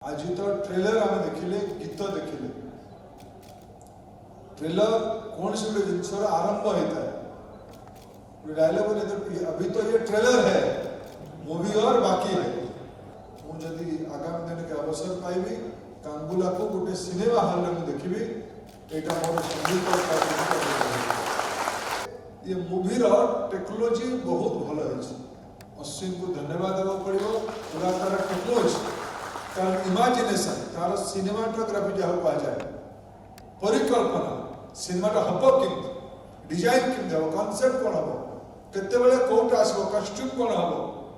आज तो ट्रेलर आम देखिले गीत देखिले ट्रेलर कौन सी गोटे जिनस आरंभ होता है डायलॉग ने तो अभी तो ये ट्रेलर है मूवी और बाकी है मुझे आगामी दिन के अवसर पाइबी कांगुला को गोटे सिनेमा हॉल में देखी यहाँ मोर संगीत ये मूवी टेक्नोलोजी बहुत भल है अश्विन को धन्यवाद देवा पड़ो पूरा तार टेक्नोलोजी तार इमाजिनेशन तार सिनेमाटोग्राफी जहाँ कहुए परिकल्पना सिनेमाटा हम कि डिजाइन केमती हम कनसेप्ट कौन हम केतबेले कौटा आसो कस्ट्यूम कौन हम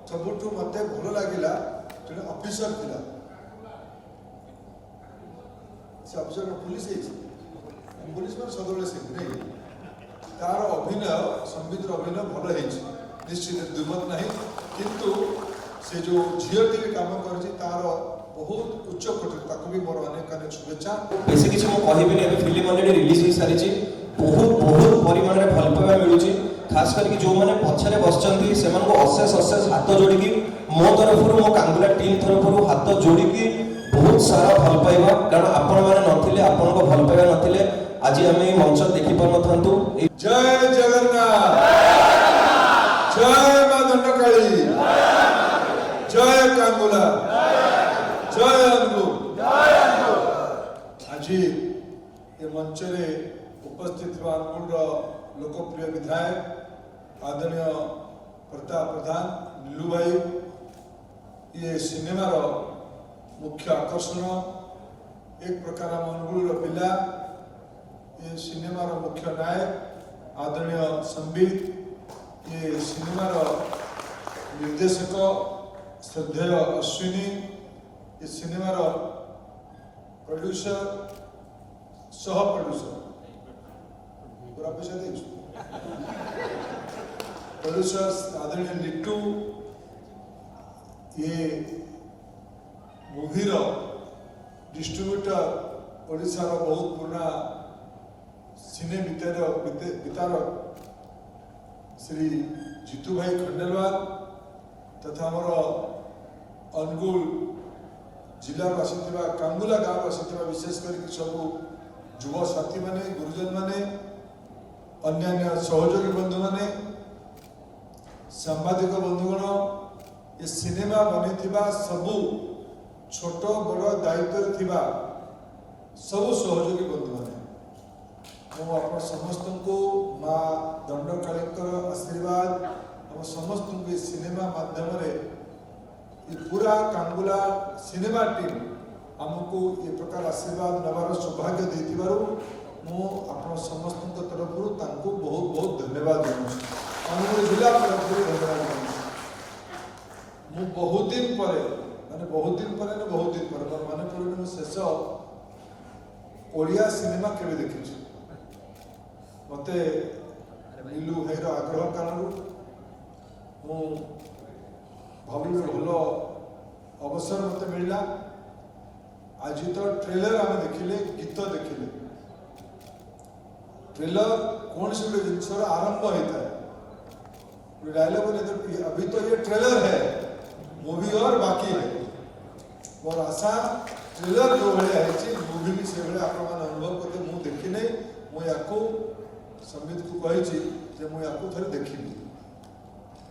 सबुठ मत भल लगे जो ऑफिसर थिला से ऑफिसर पुलिस पुलिस में सदबले से नहीं तार अभिनय संबित अभिनय भल है निश्चित दुमत नहीं किंतु से जो झील भी काम कर तार बहुत उच्च कोटि भी मोर अनेक अनेक शुभेच्छा बेसी किसी मो कहबिनी अबे फिल्म ऑलरेडी रिलीज हो सारी बहुत बहुत परिमाण रे भल पावा मिलुची खास करके जो माने पछरे बसचंती सेमन को अशेष अशेष हाथ जोड़ी की मो तरफरु मो कांगुला टीम तरफरु हाथ जोड़ी की बहुत सारा भल पाइबा कारण आपण माने नथिले आपण को भल पाइबा नथिले आज हम ए मंच देखि पर नथंतु जय जगन्नाथ जय मां दंडकाली जय कांगुला जय अनुभव आज ये मंच रे उपस्थित अनुगुल लोकप्रिय विधायक आदरणीय प्रताप प्रधान नीलू भाई ये सिनेमार मुख्य आकर्षण एक प्रकार अनुगुल पिला ये सिनेमार मुख्य नायक आदरणीय संबित ये सिनेमार निर्देशक श्रद्धेय अश्विनी ये सिनेमार प्रोड्यूसर सह प्रोड्यूसर पूरा पैसा दे प्रोड्यूसर आदरणीय लिट्टू ये मूवीर डिस्ट्रीब्यूटर ओडिशा बहुत पुराना सिने वितार श्री जीतू भाई खंडेलवाल तथा आमर अनुगुल जिला आसुवा कांगुला गाँव आसुवा विशेष कर सब युव साथी माने गुरुजन माने अन्य सहयोगी बंधु माने सांबादिक बंधुगण ये सिनेमा बनी सबू छोट बड़ दायित्व थिबा सबू सहयोगी बंधु माने आप समस्त को माँ दंडकाली आशीर्वाद हम समस्त को सिनेमा माध्यम पूरा कांगुला सिनेमा टीम आमको ये प्रकार आशीर्वाद नवार सौभाग्य देथिबारु मु आपण समस्त तरफ बहुत बहुत धन्यवाद अनुगुल जिला तरफ धन्यवाद मु बहुत दिन पर माने पड़े शेष ओडिया सिनेमा केवे देखी मते नीलू भाईर आग्रह कारण मु भाविल भल अवसर मत मिलला आज तो ट्रेलर आम देखिले गीत देखिले ट्रेलर कौन सी गोटे जिनस आरंभ होता है डायलॉग ने तो अभी तो ये ट्रेलर है मूवी और बाकी है मोर आशा ट्रेलर जो भाया है मूवी भी से भाया आप अनुभव करते मुझे देखी नहीं मुझे संबित को कही मुझे थे देखी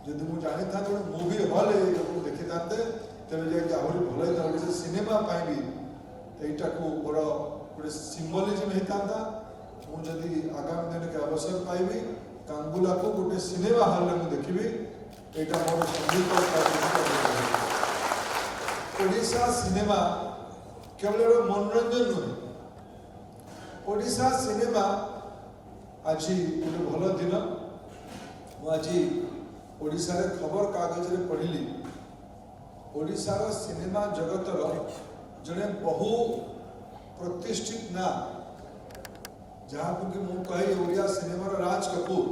जदि मुझे जानी था जो मूवी हॉल देखी था तेज जाके आहरी भल होता सिनेमा भी यहीटा को बड़ गोटे सिंबलिजम होता मुझे आगामी दिन के अवसर पाइबी कांगुला को गोटे सिनेमा हॉल में देखी यहाँ मोर संगीत ओडिशा सिनेमा केवल मनोरंजन नुहे ओडिशा सिनेमा आज गोटे भल दिन मुझे ओडिशा रे खबर कागज रे पढ़िली ओडिशार सिनेमा जगतर जड़े बहु प्रतिष्ठित ना जहाँ को कि मुझे कहे ओडिया सिनेमार राज कपूर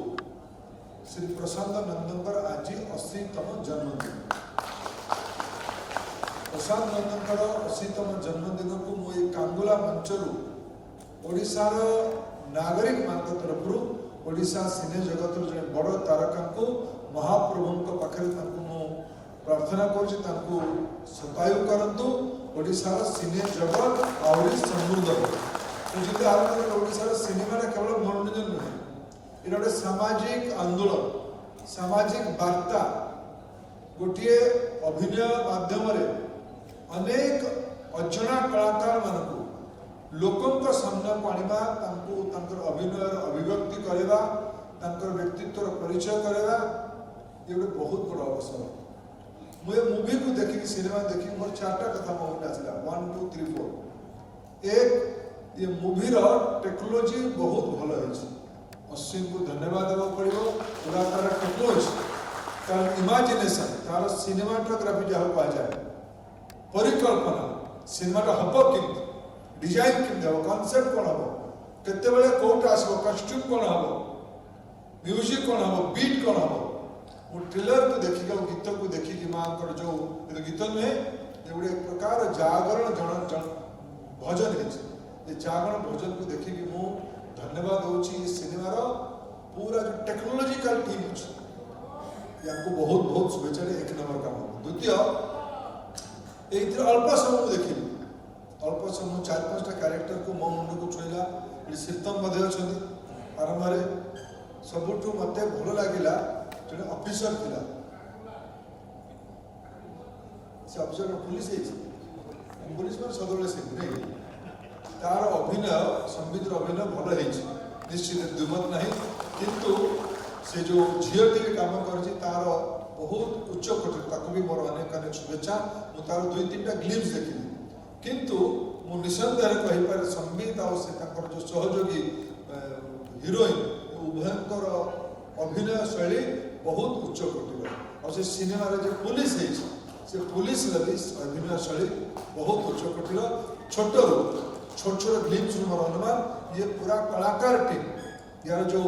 श्री प्रशांत नंदनकर आज 80तम जन्मदिन प्रशांत नंदनकर 80तम जन्मदिन को मुझे कांगुला मंचरू ओडिशार नागरिक मान तरफ ओडिशा सिने जगत जड़े बड़ तारका को महाप्रभु पाखे प्रार्थना कर सतायु करंतु ओडिशार सिने जगत आहरी समृद्ध तो जिते आरंभ ओडिशार सिनेमा केवल मनोरंजन नुहे ये गोटे सामाजिक आंदोलन सामाजिक वार्ता गोटे अभिनय माध्यम अनेक अजना कलाकार मानक लोकों सामना आनिबा अभिनय अभिव्यक्ति करवा व्यक्तित्व परिचय करवा ये गोटे बहुत बड़ा अवसर मुझे मूवी को देखिक सिनेमा देखिक मोर 4टा कथा मन आसला 1 2 3 4 एक ये मूवी टेक्नोलोजी बहुत भल है अश्विन को धन्यवाद देवा पड़ो पूरा तार टेक्नोलोजी तार इमेजिनेशन तार सिनेमाटोग्राफी जहाँ कहुए परिकल्पना सिनेमाटा हम कि डिजाइन केमती हम कनसेप्ट कौन हम केत कौटा आसो कस्ट्यूम कौन हम म्यूजिक कौन हम बीट कौन हम वो ट्रेलर को देखिक गीत को देखिक माँ जो गीत नुहे ये गोटे एक प्रकार जागरण जन भजन है जागरण भजन को देखिक मु धन्यवाद दूसरी सिनेमार पूरा जो टेक्नोलॉजिकल टीम अच्छे या बहुत बहुत शुभेच्छा एक नंबर काम द्वितीय ये अल्प समय को देखिली अल्प समय 4-5टा क्यारेक्टर को मो मुंड को छुईला शीतम अच्छा आरंभ सबुठ मत भल लगे जो ऑफिसर थिला से ऑफिसर पुलिस में सदर से नहीं तार अभिनय संबितर अभिनय भल है निश्चित दुमत नहीं किंतु से जो झीटी काम कर तार बहुत उच्च कोटि भी मोर अनेक अनेक शुभेच्छा मु तार 2-3टा ग्लिम्स देखी किंतु मु निसंदेह कहीपर संबित और जो सहयोगी हिरोइन उभयंकर अभिनय शैली बहुत उच्च कोटि और से सिनेमा जो पुलिस है से पुलिस भी अभिनय शैली बहुत उच्च कोटि छोट छोट ग्लिम्स मोर अनुमान ये पूरा कलाकार टीम यार जो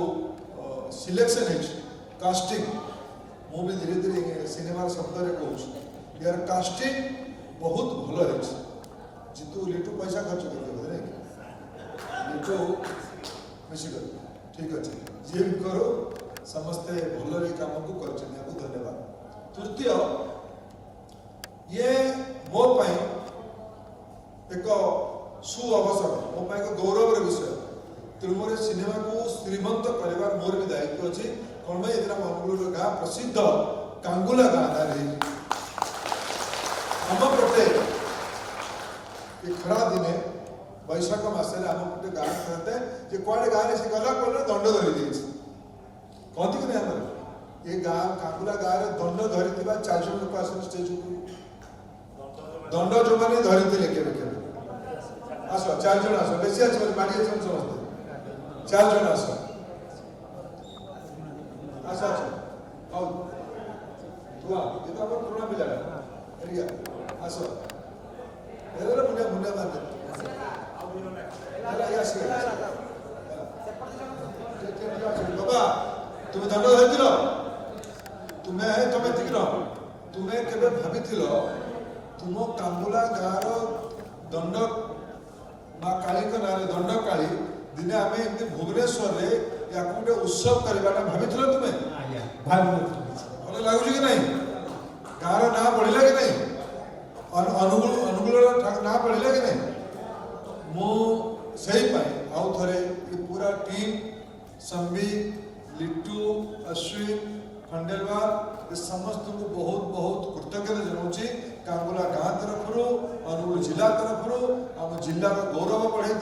सिलेक्शन है कास्टिंग मु भी धीरे धीरे सिनेमा शब्द कहूँ यार कास्टिंग बहुत भल है जीतू लिटू पैसा खर्च कर लिटू मिसिक ठीक अच्छे जी भी करो समस्ते भल काम को कर धन्यवाद तृतीय ये मो एक सुअवसर मो एक गौरव विषय तेणु मोर सिनेमा को श्रीमंत कर मोर भी दायित्व अच्छी कौन भाई ये अनुगुल गाँ प्रसिद्ध कांगुला गाँ रही आम पटे ये खरा दिने बैशाख मसने आम पटे गाँ कहते जे कड़े गाँव से गला कौन दंड धरी कहती कि नहीं आम ये गाँ कांगुला गाँव में दंड धरी 4 जन लोक आस स्टेज दंड जो मैंने धरी के आस 4 जन आस बेसी आस बाड़ी समस्ते 4 जन आस अच्छा अच्छा आओ तू आ ये तो अपन पुराना पिला एरिया आसो एरे मुंडा मुंडा मार अरे यासी बाबा तुम दंड धरथिलो तुम्हें तिकरो तुम्हें केबे भाबिथिलो तुम कांगुला गाँव दंड माँ काली नारे दंड काली दिने आम एमती भुवनेश्वर रे या गोटे उत्सव करवाटा भाविथिलो तुम्हें भल लगुच कि नहीं गाँव ना बढ़ला कि नहीं अनुगुल ना बढ़ला कि नहीं मु आउ थे ये पूरा टीम संबी लिट्टू अश्विन खंडेलवाल ये समस्त को बहुत बहुत कृतज्ञता जनाऊँगी कांगुला गाँ तरफ अनुगुल जिला तरफ आम जिलार गौरव बढ़ाई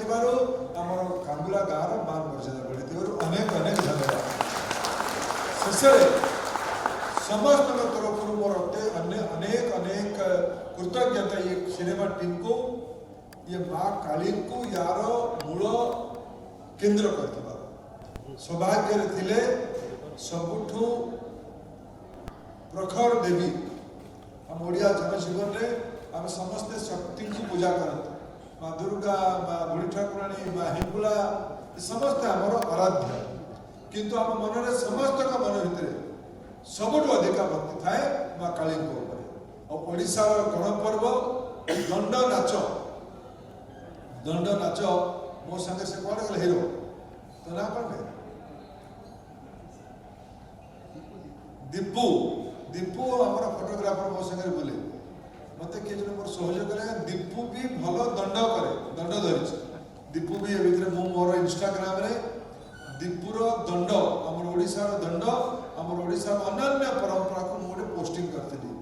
आम कांगुला गाँव मान मर्यादा बढ़ाई अनेक अनेक धन्यवाद शेष समस्त तरफ मोर अनेक अनेक कृतज्ञता ये सिनेमा टीम को ये माँ काली को यार मूल केन्द्र कर सौभाग्य थे सबुठू प्रखर देवी आम ओडिया जनजीवन में आम समस्ते शक्ति की पूजा करते माँ दुर्गा माँ बुढ़ी ठाकुराणी माँ हिंगुला समस्ते आमर आराध्य किंतु आम मन में समस्त का मन भितर सबुठ अधिक भक्ति थाए माँ काली और ओडिशार गणपर्व दंड नाच मो संगे से कौन गल हिरो तो ना कौन है दीपू दीपू हमारा फोटोग्राफर मो संगे बोले मते किए जने मोर सहयोग करे दीपू भी भलो दंड करे दंड धरिछ दीपू भी ए भितरे मो मोर इंस्टाग्राम रे दीपूर दंड हमर ओडिसा रो दंड हमर ओडिसा अनन्य परंपरा को मोडे पोस्टिंग करथिली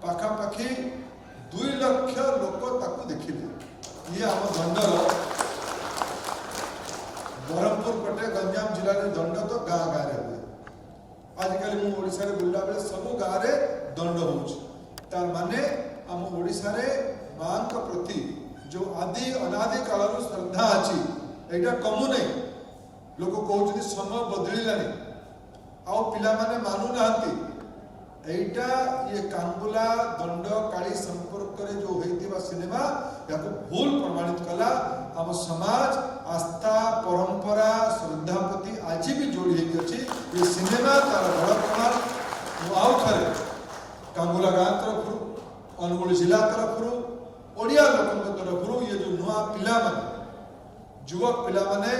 पाखा पाखी 2 लाख लोक ताको देखिले ये हम दंडर बरहमपुर पटे गंजाम जिला रे दंड तो गाँ गाँ रे हुए आजिकल मु ओडिसा रे बुल्ला बेले सब गाँ रे दंड होउछ तार माने हम ओडिसा रे मां का प्रति जो आदि अनादि कालर श्रद्धा अछि एटा कमु नै लोक कहउछ समय बदलिलानी आउ पिला माने मानु नाहंती एटा ये कांगुला दंड काली संपर्क रे जो होइतिबा सिनेमा याको भूल प्रमाणित कला हम समाज आस्था परंपरा श्रद्धा प्रति आज भी जोड़ी होई अछि ये सिनेमा तार बड़ प्रमाण आउ थरे कांगुला गाँ तरफ अनुगुल जिला तरफ ओडिया लोक तरफ ये जो नुआ पिला माने युवक पिला माने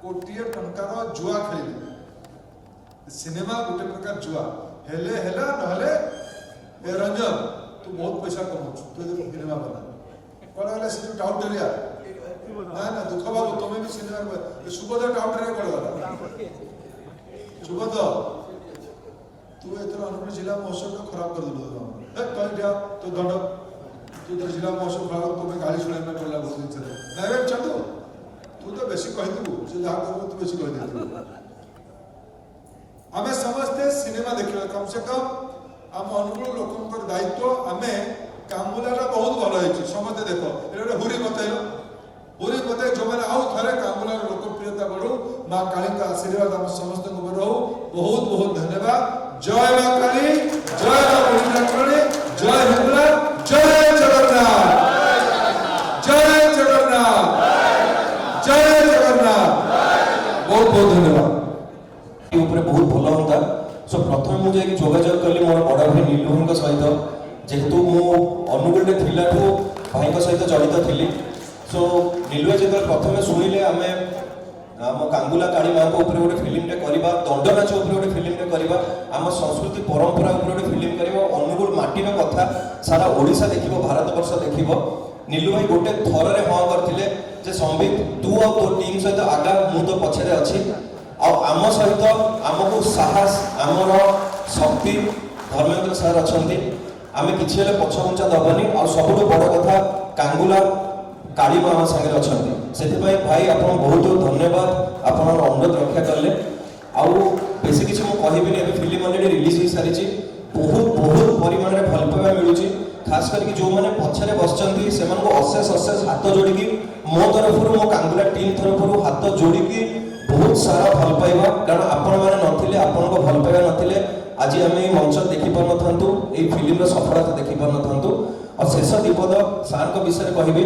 कोटिए टंकार जुआ खेलिले सिनेमा गोटे प्रकार जुआ हेले हेला नहले ए रंजन तू बहुत पैसा कमाउछ तू ये सिनेमा बना कोन वाला से डाउट एरिया ना ना दुख बाबू तुम भी सिनेमा ये सुबोध डाउट रे कोन वाला सुबोध तू एतर अनुगुल जिला महोत्सव को खराब कर देलो ए कह दिया तो दंड तू तो जिला महोत्सव खराब तुम्हें गाली सुनाई में पड़ला बहुत दिन से नहीं रे चंदू तू तो बेसी कहि दबु से जहा करबो तू बेसी कहि देबु हमें समझते सिनेमा देखिबा कम से कम हम अनुकूल लोकंकर दायित्व हमें कांगुलारा बहुत भलो होइछि समझते देखो एटा हुरी बताए जो माने आउ थरे कांगुलार लोकप्रियता बढ़ो मां काली का आशीर्वाद हम समस्त को बढ़ो बहुत बहुत धन्यवाद जय मां काली जय मां बुढ़ी जय हिंगला जय जगन्नाथ जय जगन्नाथ जय जगन्नाथ बहुत बहुत धन्यवाद ऊपर बहुत भल होता सो प्रथम मुझे जोगाजोग कली मोर बड़ भाई नीलू सहित जेहेतु मु अनुगुल थिला भाई सहित जड़ित थी सो नीलू जो प्रथम शुणिले आम आम कांगुला काली माँ ऊपर गोटे फिल्म करवा दंड नाच ऊपर गोटे फिल्म करवा आम संस्कृति परंपरा ऊपर गोटे फिल्म करवा अनुगुल माटीर कथा सारा ओडिशा देखिबो भारत वर्ष देखिबो नीलू भाई गोटे थर रे हाँ करथिले जे संबित तू और तो टीम सहित आगा मु तो पछरे अछि आम सहित आमको साहस आमर शक्ति धर्मेंद्र सार अच्छा आम कि पछघुंचा दबनी आ सब बड़ कथा कांगुला काली माँ सागर अच्छा से भाई आप बहुत धन्यवाद आप अनुरोध रक्षा कले आउ बेसी किसी मुझे कहबी फिल्म अलरेडी रिलीज हो सारी बहुत बहुत परिमाण में भल पाइबा मिलूँ खास करके जो मैंने पछरे बसचंती से अशेष अशेष हाथ जोड़िकी मो तरफ मो कांगुला टीम तरफ हाथ जोड़िकी बहुत सारा भल पाइबा कारण आपण माने नथिले आपण को भल पाइबा नथिले आज आम ये मंच देखि पार नथांतु ए फिल्म सफलता देखि पार नथांतु और शेष दीपद सार को विषय कहबी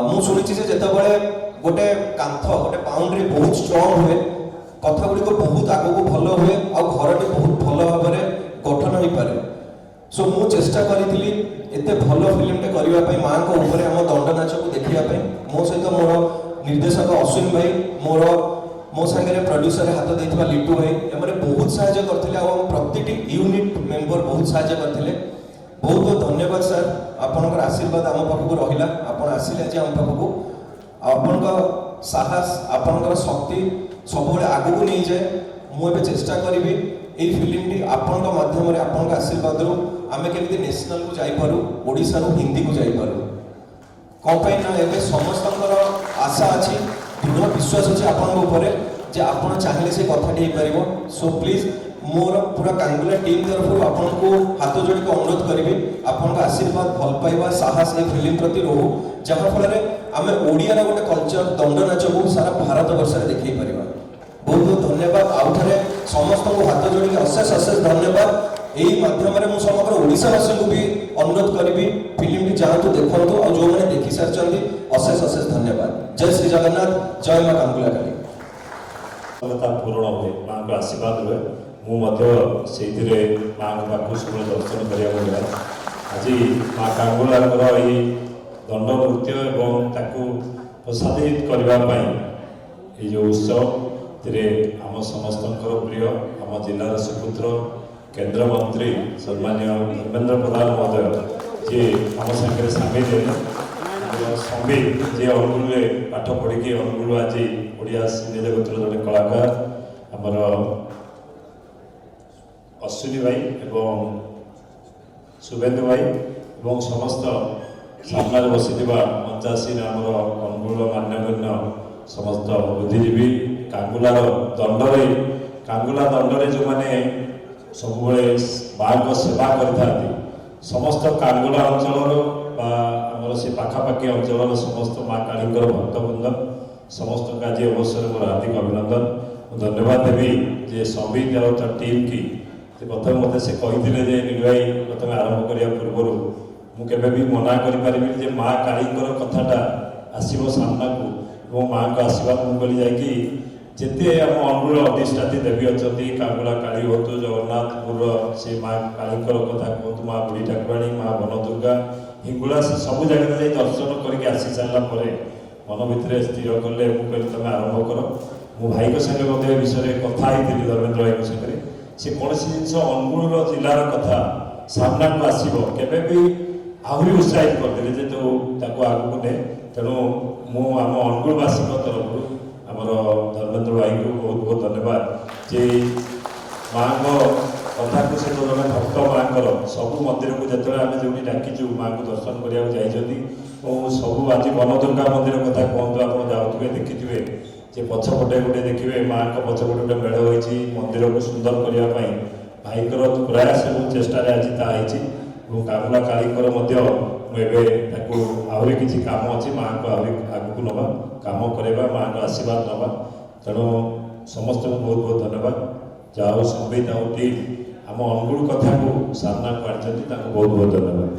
मु सुनिछि जे जेतबेले गोटे कांथ गोटे बाउंड्री बहुत स्ट्रांग हुए कथा गुडी को बहुत आगो को भलो हुए और घरटी बहुत भलो भाबरे गठन होई पारे सो मु चेष्टा करिथिली एते भलो फिल्मटे करिवा पई मां को ऊपर हम दंड नाच को देखिया पई मो सहित मोर निर्देशक अश्विन भाई मोर मो संगे प्रोड्यूसर हाथ देथिबा लिटू भाई एमरे बहुत सहायता करथिले आ प्रतिटी यूनिट मेंबर बहुत सहायता करथिले बहुत बहुत धन्यवाद सर आपनकर आशीर्वाद आम पाखक रहिला आपण आसिले जे आम पाखक आपनकर साहस आपनकर शक्ति सब आगु को नहीं जाए मुझे चेष्टा करी এই ফিল্মটি আপনার মাধ্যমে আপনার আশীর্বাদ আমি কেমতি ন্যাশনাল को যাইপারু ওড়িশা রু হিন্দি को যাইপারু কম্পাই না এবে সমস্তଙ୍କର আশা আছে দৃঢ় বিশ্বাস আছে আপনার উপরে যে আপনার চাইলে সে কথাটি হয়ে পারিব সো প্লিজ मोर पूरा कांगुला टीम तरफ आपको हाथ जोड़ी अनुरोध करी आपन आशीर्वाद भल पाइबा साहस ए फिल्म प्रति रहू जहाँ फल आम ओडिया गोटे कल्चर दंड नाच को सारा भारत वर्ष में देखी पार बहुत बहुत धन्यवाद आउ थे समस्त को हाथ जोड़ी अशेष अशेष धन्यवाद यही माध्यम समग्र ओडिशावासी को भी अनुरोध करी फिल्म टी जातु देखु और जो मैंने देखी सारी अशेष अशेष धन्यवाद जय श्री जगन्नाथ जय माँ कांगुला काली पूर्ण हुए माँ को आशीर्वाद हुए मुझे माँ पाक सब दर्शन करा आज माँ कांगुलार ये दंड नृत्य एवं प्रसादित करने ये जो उत्सव आम समस्त प्रिय आम जिलार सुपुत्र केंद्र मंत्री सम्मान्य धर्मेंद्र प्रधान महोदय ଯେ ଆମ ସାଙ୍ଗରେ ସାମିଲ ହେଲେ ସମ୍ବିତ ଯିଏ ଅନୁଗୁଳରେ ପାଠ ପଢ଼ିକି ଅନୁଗୁଳ ଆଜି ଓଡ଼ିଆ ସିନେ ଜଗତର ଜଣେ କଳାକାର, ଆମର ଅଶ୍ୱିନୀ ଭାଇ ଏବଂ ଶୁଭେନ୍ଦୁ ଭାଇ ଏବଂ ସମସ୍ତ ସାମ୍ନାରେ ବସିଥିବା 85 ଆମର ଅନୁଗୁଳ ମାନ୍ୟଗଣ୍ୟ ସମସ୍ତ ବୁଦ୍ଧିଜୀବୀ, କାଙ୍ଗୁଲା ଦଣ୍ଡରେ ଯେଉଁମାନେ ସବୁବେଳେ ମାଙ୍କ ସେବା କରିଥାନ୍ତି, ସମସ୍ତ କାଙ୍ଗୁଲା ଅଞ୍ଚଳର ବା ଆମର ସେ ପାଖାପାଖି ଅଞ୍ଚଳର ସମସ୍ତ ମା କାଳୀଙ୍କର ଭକ୍ତବୃନ୍ଦ ସମସ୍ତଙ୍କୁ ଆଜି ଅବସରରେ ମୋର ହାର୍ଦ୍ଦିକ ଅଭିନନ୍ଦନ। ମୁଁ ଧନ୍ୟବାଦ ଦେବି ଯେ ସମ୍ବିତ ଆଉ ତା ଟିମ୍ କି ପ୍ରଥମେ ମୋତେ ସେ କହିଥିଲେ ଯେ ନୀଳ ଭାଇ ପ୍ରଥମେ ଆରମ୍ଭ କରିବା ପୂର୍ବରୁ ମୁଁ କେବେ ବି ମନା କରିପାରିବିନି ଯେ ମା କାଳୀଙ୍କର କଥାଟା ଆସିବ ସାମ୍ନାକୁ ଏବଂ ମାଙ୍କ ଆଶୀର୍ବାଦ ମୁଁ କହିଲି ଯାଇକି ଯେତେ ଆମ ଅନୁଗୁଳ ଅଧିଷ୍ଠାତି ଦେବୀ ଅଛନ୍ତି, କାଙ୍ଗୁଲା କାଳୀ ହୁଅନ୍ତୁ, ଜଗନ୍ନାଥପୁରର ସେ ମା କାଳୀଙ୍କର କଥା କୁହନ୍ତୁ, ମା ବୁଢ଼ୀ ଠାକୁରାଣୀ, ମା ବନଦୁର୍ଗା, ହିଙ୍ଗୁଳା, ସେ ସବୁ ଜାଗାରେ ଯାଇ ଦର୍ଶନ କରିକି ଆସି ସାରିଲା ପରେ ମନ ଭିତରେ ସ୍ଥିର କଲେ ମୁଁ କହିଲି ତମେ ଆରମ୍ଭ କର। ମୁଁ ଭାଇଙ୍କ ସାଙ୍ଗେ ମଧ୍ୟ ଏ ବିଷୟରେ କଥା ହେଇଥିଲି, ଧର୍ମେନ୍ଦ୍ର ଭାଇଙ୍କ ସାଙ୍ଗରେ। ସେ କୌଣସି ଜିନିଷ ଅନୁଗୁଳ ଜିଲ୍ଲାର କଥା ସାମ୍ନାକୁ ଆସିବ କେବେ ବି ଆହୁରି ଉତ୍ସାହିତ କରିଦେଲେ ଯେ ତୁ ତାକୁ ଆଗକୁ ନେ। ତେଣୁ ମୁଁ ଆମ ଅନୁଗୁଳବାସୀଙ୍କ ତରଫରୁ ଆମର ଧର୍ମେନ୍ଦ୍ର ଭାଇଙ୍କୁ ବହୁତ ବହୁତ ଧନ୍ୟବାଦ ଯେ ମାଙ୍କ କଥାକୁ ସେ ତ ଜଣେ ଭକ୍ତ ମାଙ୍କର ସବୁ ମନ୍ଦିରକୁ ଯେତେବେଳେ ଆମେ ଯେଉଁଠି ଡାକିଛୁ ମାଙ୍କୁ ଦର୍ଶନ କରିବାକୁ ଯାଇଛନ୍ତି ଏବଂ ସବୁ ଆଜି ବନଦୁର୍ଗା ମନ୍ଦିର କଥା କୁହନ୍ତୁ, ଆପଣ ଯାଉଥିବେ ଦେଖିଥିବେ ଯେ ପଛପଟେ ଗୋଟେ ଦେଖିବେ ମାଙ୍କ ପଛପଟେ ଗୋଟେ ମେଢ଼ ହୋଇଛି ମନ୍ଦିରକୁ ସୁନ୍ଦର କରିବା ପାଇଁ। ଭାଇଙ୍କର ପ୍ରୟାସ ଏବଂ ଚେଷ୍ଟାରେ ଆଜି ତାହା ହେଇଛି ଏବଂ କାଙ୍ଗୁଲା କାଳୀଙ୍କର ମଧ୍ୟ ମୁଁ ଏବେ ତାକୁ ଆହୁରି କିଛି କାମ ଅଛି, ମାଆଙ୍କୁ ଆହୁରି ଆଗକୁ ନେବା, କାମ କରିବା, ମାଆଙ୍କ ଆଶୀର୍ବାଦ ନେବା। ତେଣୁ ସମସ୍ତଙ୍କୁ ବହୁତ ବହୁତ ଧନ୍ୟବାଦ। ଯାହା ହଉ ସମ୍ବିତ ଆଉ ଟିମ୍ ଆମ ଅନୁଗୁଳ କଥାକୁ ସାମ୍ନାକୁ ଆଣିଛନ୍ତି, ତାଙ୍କୁ ବହୁତ ବହୁତ ଧନ୍ୟବାଦ।